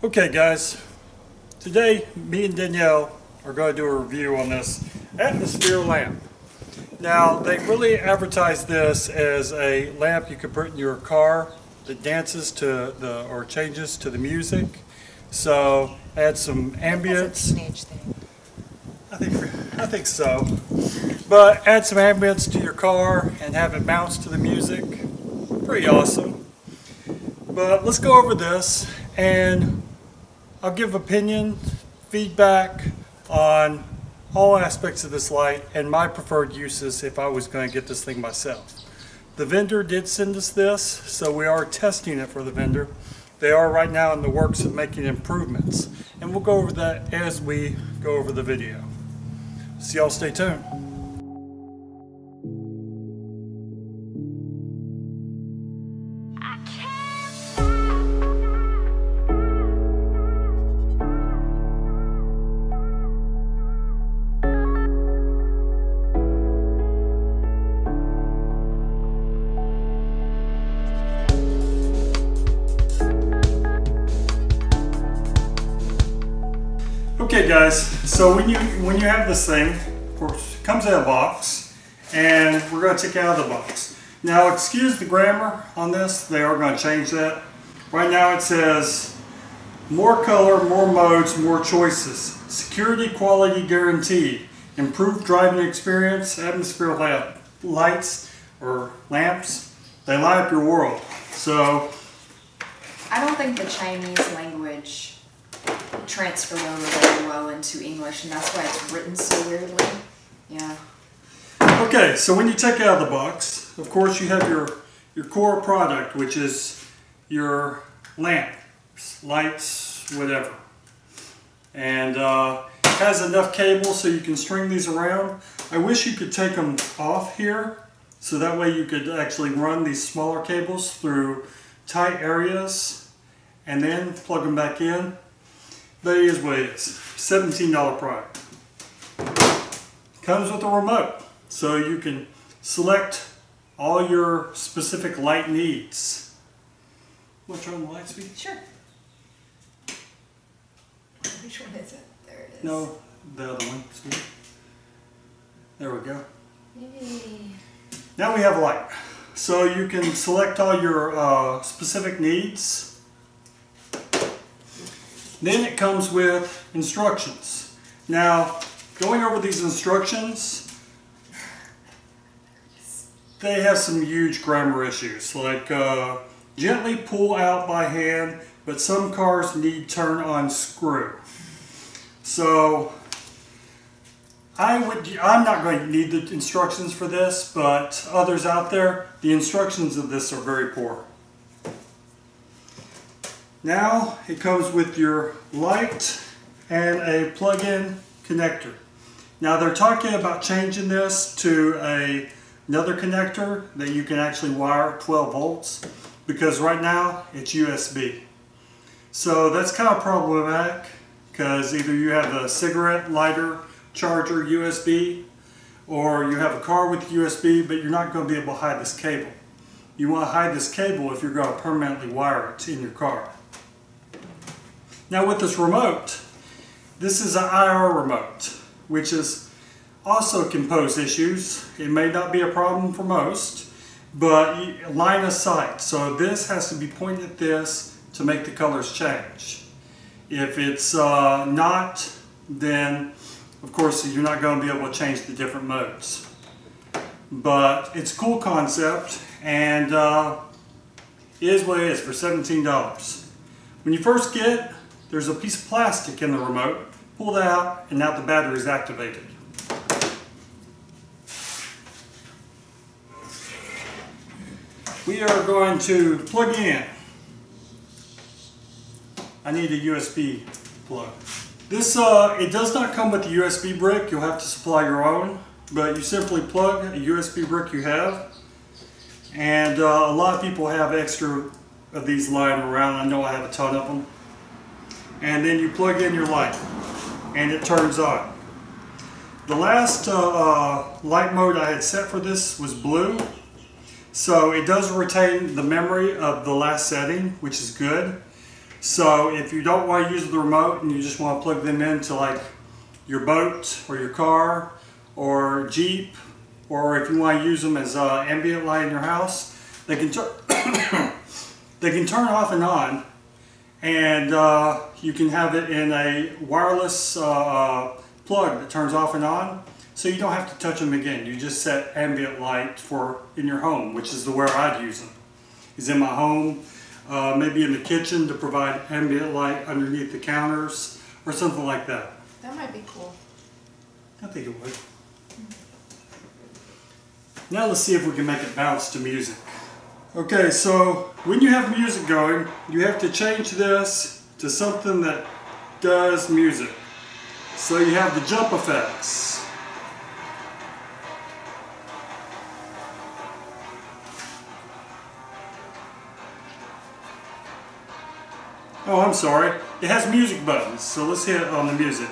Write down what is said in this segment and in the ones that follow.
Okay guys, today me and Danielle are going to do a review on this atmosphere lamp. Now they really advertise this as a lamp you could put in your car that dances to or changes to the music. So add some ambience. Teenage thing. I think so. But add some ambience to your car and have it bounce to the music. Pretty awesome. But let's go over this and I'll give opinion, feedback on all aspects of this light and my preferred uses if I was going to get this thing myself. The vendor did send us this, so we are testing it for the vendor. They are right now in the works of making improvements, and we'll go over that as we go over the video. So y'all stay tuned. Okay guys, so when you have this thing, of course, it comes in a box, and we're going to take it out of the box. Now excuse the grammar on this, they are going to change that. Right now it says, more color, more modes, more choices. Security quality guaranteed. Improved driving experience, atmosphere lights, or lamps. They light up your world. So, I don't think the Chinese language transferred over very well into English, and that's why it's written so weirdly. Yeah. Okay, so when you take it out of the box, of course you have your core product, which is your lamps, lights, whatever. And it has enough cable so you can string these around. I wish you could take them off here, so that way you could actually run these smaller cables through tight areas and then plug them back in. But it is what it is. $17 product. Comes with a remote, so you can select all your specific light needs. Want to turn on the light speed? Sure. Which one is it? There it is. No, the other one. See? There we go. Yay. Now we have light. So you can select all your specific needs. Then it comes with instructions. Now, going over these instructions, they have some huge grammar issues, like gently pull out by hand, but some cars need turn on screw. So, I'm not going to need the instructions for this, but others out there, the instructions of this are very poor. Now it comes with your light and a plug-in connector. Now they're talking about changing this to another connector that you can actually wire 12 volts because right now it's USB. So that's kind of problematic because either you have a cigarette lighter charger USB or you have a car with USB, but you're not going to be able to hide this cable. You want to hide this cable if you're going to permanently wire it in your car. Now with this remote, this is an IR remote, which is also can pose issues. It may not be a problem for most, but line of sight. So this has to be pointed at this to make the colors change. If it's not, then of course you're not going to be able to change the different modes. But it's a cool concept, and it is what it is for $17. When you first get it, there's a piece of plastic in the remote. Pull that out, and now the battery is activated. We are going to plug it in. I need a USB plug. This it does not come with a USB brick. You'll have to supply your own, but you simply plug a USB brick you have. And a lot of people have extra of these lying around. I know I have a ton of them. And then you plug in your light and it turns on. The last light mode I had set for this was blue, so it does retain the memory of the last setting, which is good. So if you don't want to use the remote and you just want to plug them into like your boat or your car or Jeep, or if you want to use them as ambient light in your house, they can they can turn off and on, and you can have it in a wireless plug that turns off and on, so you don't have to touch them again. You just set ambient light for in your home, which is the where I'd use them. Is in my home, maybe in the kitchen to provide ambient light underneath the counters or something like that. That might be cool. I think it would. Now let's see if we can make it bounce to music. Okay, so when you have music going, you have to change this to something that does music. So you have the jump effects. Oh, I'm sorry. It has music buttons, so let's hit on the music.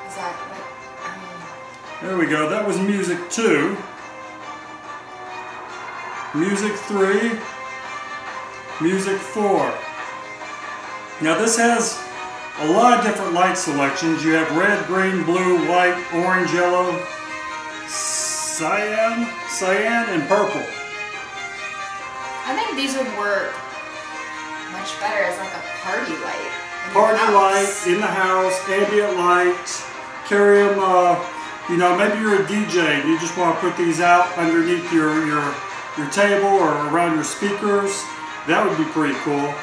Is that like, There we go. That was music 2. Music 3. Music 4. Now this has a lot of different light selections. You have red, green, blue, white, orange, yellow, cyan, and purple. I think these would work much better as like a party light. Party light in the house, ambient light. Carry them, you know, maybe you're a DJ and you just want to put these out underneath your table or around your speakers. That would be pretty cool.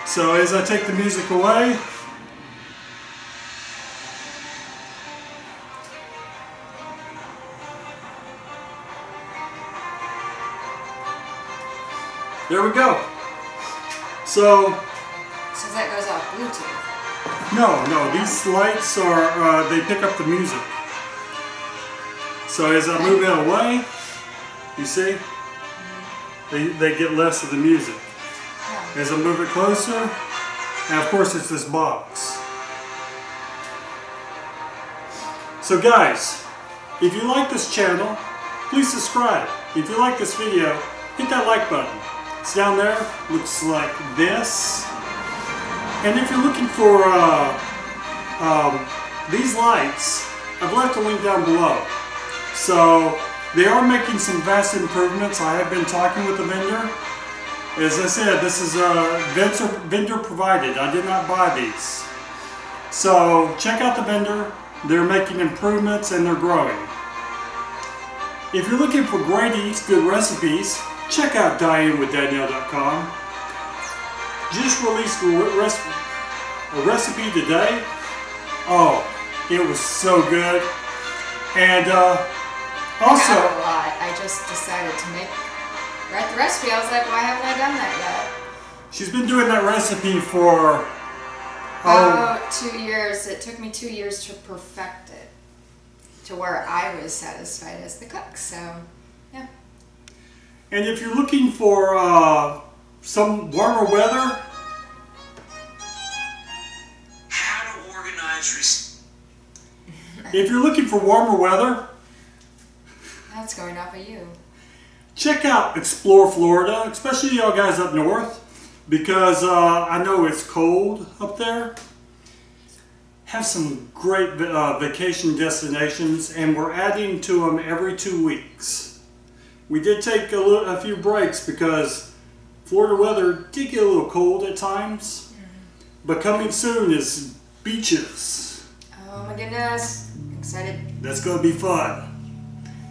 So as I take the music away, there we go. So that goes off Bluetooth. no, these lights are, they pick up the music. So as I move it away, you see, they get less of the music. As I move it closer, and of course it's this box. So guys, if you like this channel, please subscribe. If you like this video, hit that like button. It's down there, looks like this. And if you're looking for these lights, I've left a link down below. So they are making some vast improvements. I have been talking with the vendor. As I said, this is vendor provided. I did not buy these. So check out the vendor. They're making improvements and they're growing. If you're looking for great eats, good recipes, check out dinewithdanielle.com. Just released a recipe today. Oh, it was so good. And also, I got a lot. I just decided to write the recipe. I was like, why haven't I done that yet? She's been doing that recipe for 2 years. It took me 2 years to perfect it to where I was satisfied as the cook. So, yeah. And if you're looking for some warmer weather, how to organize. If you're looking for warmer weather, that's going off of you. Check out Explore Florida, especially y'all guys up north, because I know it's cold up there. Have some great vacation destinations, and we're adding to them every 2 weeks. We did take a few breaks because Florida weather did get a little cold at times, but coming soon is beaches. Oh my goodness, excited. That's going to be fun.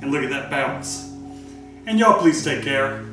And look at that bounce. And y'all please take care.